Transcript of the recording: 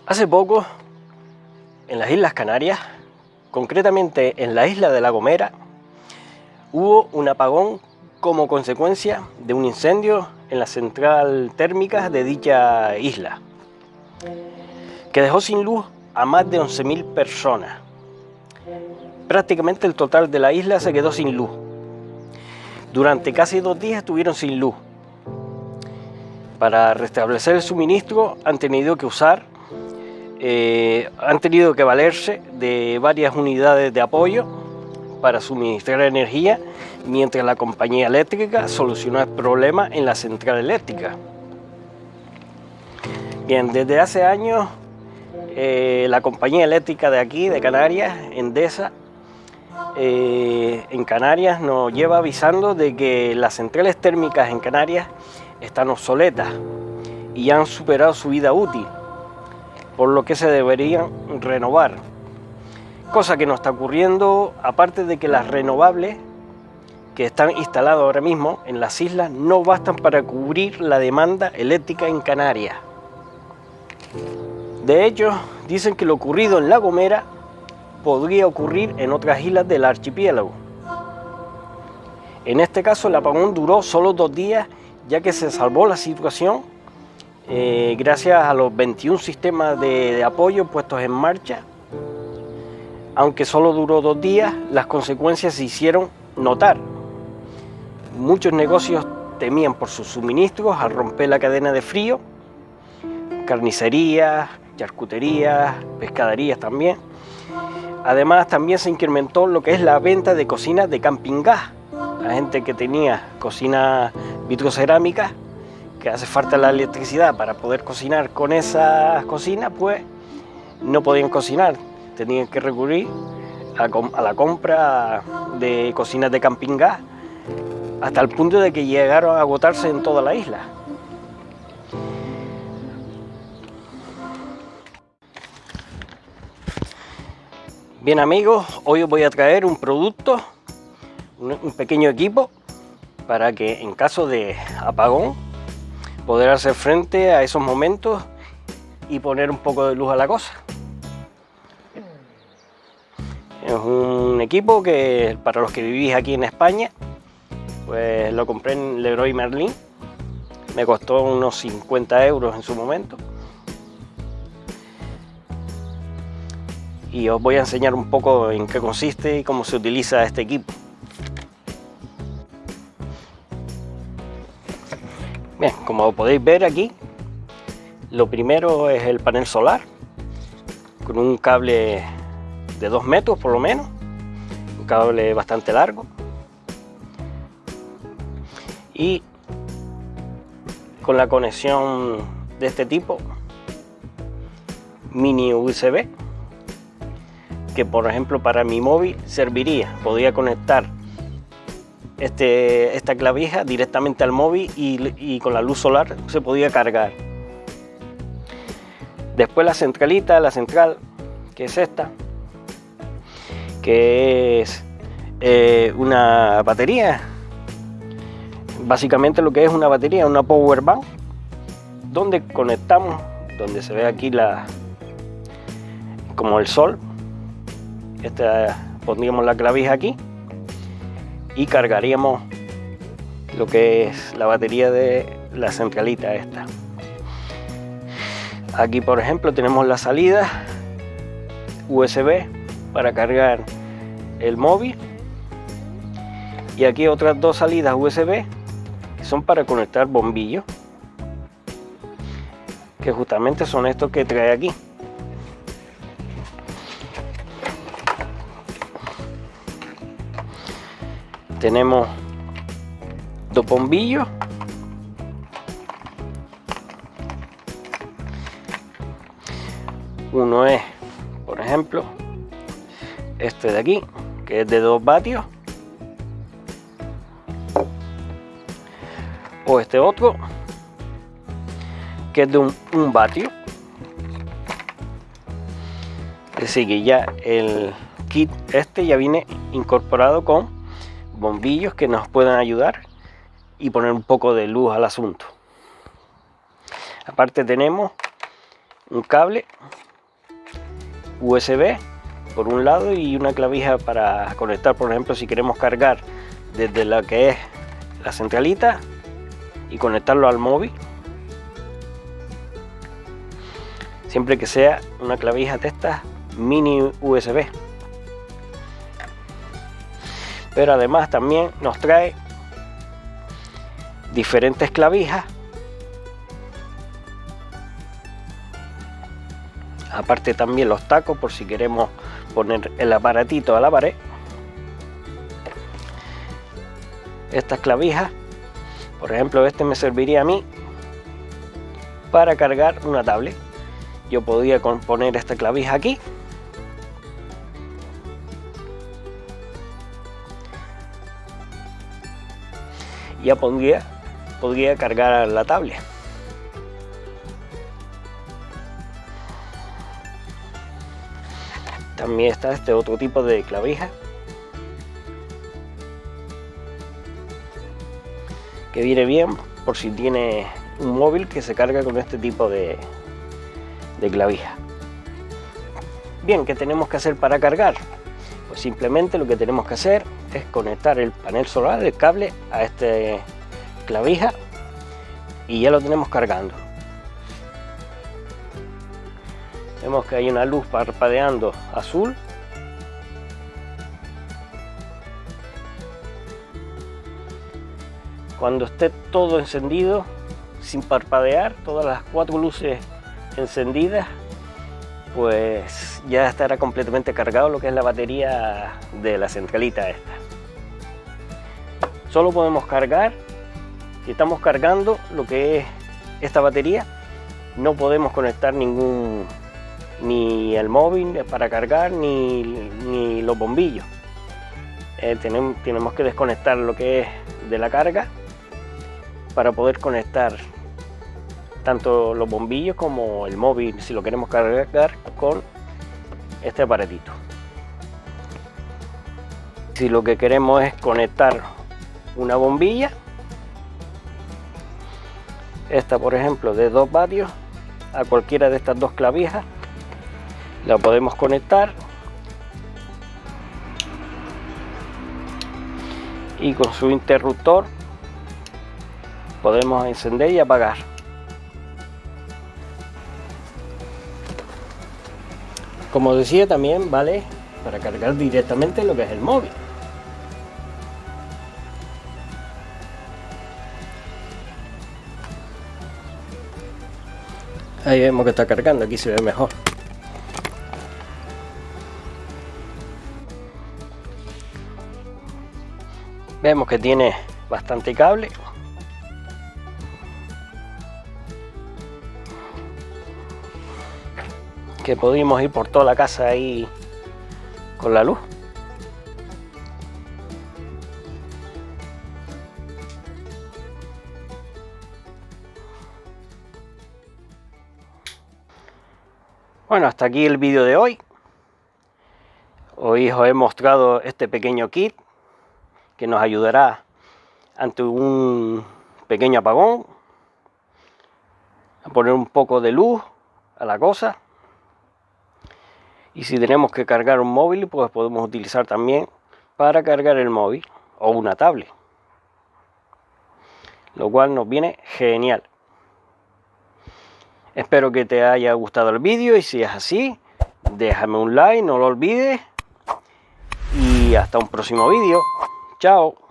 Hace poco, en las Islas Canarias, concretamente en la isla de La Gomera, hubo un apagón como consecuencia de un incendio en la central térmica de dicha isla, que dejó sin luz a más de 11.000 personas. Prácticamente el total de la isla se quedó sin luz. Durante casi 2 días estuvieron sin luz. Para restablecer el suministro han tenido que valerse de varias unidades de apoyo para suministrar energía, mientras la compañía eléctrica solucionó el problema en la central eléctrica. Bien, desde hace años la compañía eléctrica de aquí, de Canarias, Endesa, en Canarias nos lleva avisando de que las centrales térmicas en Canarias están obsoletas y han superado su vida útil, por lo que se deberían renovar, cosa que no está ocurriendo, aparte de que las renovables que están instaladas ahora mismo en las islas no bastan para cubrir la demanda eléctrica en Canarias. De hecho, dicen que lo ocurrido en La Gomera podría ocurrir en otras islas del archipiélago. En este caso el apagón duró solo 2 días, ya que se salvó la situación gracias a los 21 sistemas de apoyo puestos en marcha. Aunque solo duró 2 días, las consecuencias se hicieron notar. Muchos negocios temían por sus suministros al romper la cadena de frío, carnicerías, charcuterías, pescaderías también. Además, también se incrementó lo que es la venta de cocinas de camping gas. La gente que tenía cocinas vitrocerámicas, que hace falta la electricidad para poder cocinar con esas cocinas, pues no podían cocinar, tenían que recurrir a la compra de cocinas de camping gas, hasta el punto de que llegaron a agotarse en toda la isla. Bien amigos, hoy os voy a traer un producto, un pequeño equipo, para que en caso de apagón poder hacer frente a esos momentos y poner un poco de luz a la cosa. Es un equipo que, para los que vivís aquí en España, pues lo compré en Leroy Merlin. Me costó unos 50 euros en su momento. Y os voy a enseñar un poco en qué consiste y cómo se utiliza este equipo. Bien, como podéis ver aquí, lo primero es el panel solar, con un cable de 2 metros por lo menos, un cable bastante largo, y con la conexión de este tipo, mini USB, que por ejemplo para mi móvil serviría. Podría conectar esta clavija directamente al móvil y con la luz solar se podía cargar. Después la central, que es esta, que es una batería. Básicamente lo que es una batería, una power bank, donde conectamos, donde se ve aquí como el sol. Pondríamos la clavija aquí y cargaríamos lo que es la batería de la centralita esta. Aquí por ejemplo tenemos la salida USB para cargar el móvil, y aquí otras 2 salidas USB que son para conectar bombillos, que justamente son estos que trae aquí. Tenemos 2 bombillos, uno es, por ejemplo, este de aquí, que es de 2 vatios, o este otro, que es de 1 vatio. Es decir, que ya el kit este ya viene incorporado con bombillos que nos puedan ayudar y poner un poco de luz al asunto. Aparte tenemos un cable USB por un lado y una clavija para conectar, por ejemplo, si queremos cargar desde la que es la centralita y conectarlo al móvil, siempre que sea una clavija de estas mini USB. Pero además también nos trae diferentes clavijas, aparte también los tacos por si queremos poner el aparatito a la pared. Estas clavijas, por ejemplo, este me serviría a mí para cargar una tablet. Yo podría poner esta clavija aquí y ya podría cargar la tablet. También está este otro tipo de clavija que viene bien por si tiene un móvil que se carga con este tipo de clavija. Bien, ¿qué tenemos que hacer para cargar? Pues simplemente lo que tenemos que hacer es conectar el panel solar, el cable, a esta clavija y ya lo tenemos cargando. Vemos que hay una luz parpadeando azul. Cuando esté todo encendido, sin parpadear, todas las 4 luces encendidas, pues ya estará completamente cargado lo que es la batería de la centralita esta. Solo podemos cargar, si estamos cargando lo que es esta batería, no podemos conectar ni el móvil para cargar ni los bombillos. Tenemos que desconectar lo que es de la carga para poder conectar tanto los bombillos como el móvil si lo queremos cargar con este aparatito. Si lo que queremos es conectar una bombilla, esta por ejemplo de 2 vatios, a cualquiera de estas 2 clavijas la podemos conectar y con su interruptor podemos encender y apagar. Como decía, también vale para cargar directamente lo que es el móvil. Ahí vemos que está cargando, aquí se ve mejor. Vemos que tiene bastante cable. Que pudimos ir por toda la casa ahí con la luz. Bueno, hasta aquí el vídeo de hoy. Hoy os he mostrado este pequeño kit que nos ayudará ante un pequeño apagón a poner un poco de luz a la cosa. Y si tenemos que cargar un móvil, pues podemos utilizar también para cargar el móvil o una tablet, lo cual nos viene genial. Espero que te haya gustado el vídeo y si es así, déjame un like, no lo olvides y hasta un próximo vídeo. Chao.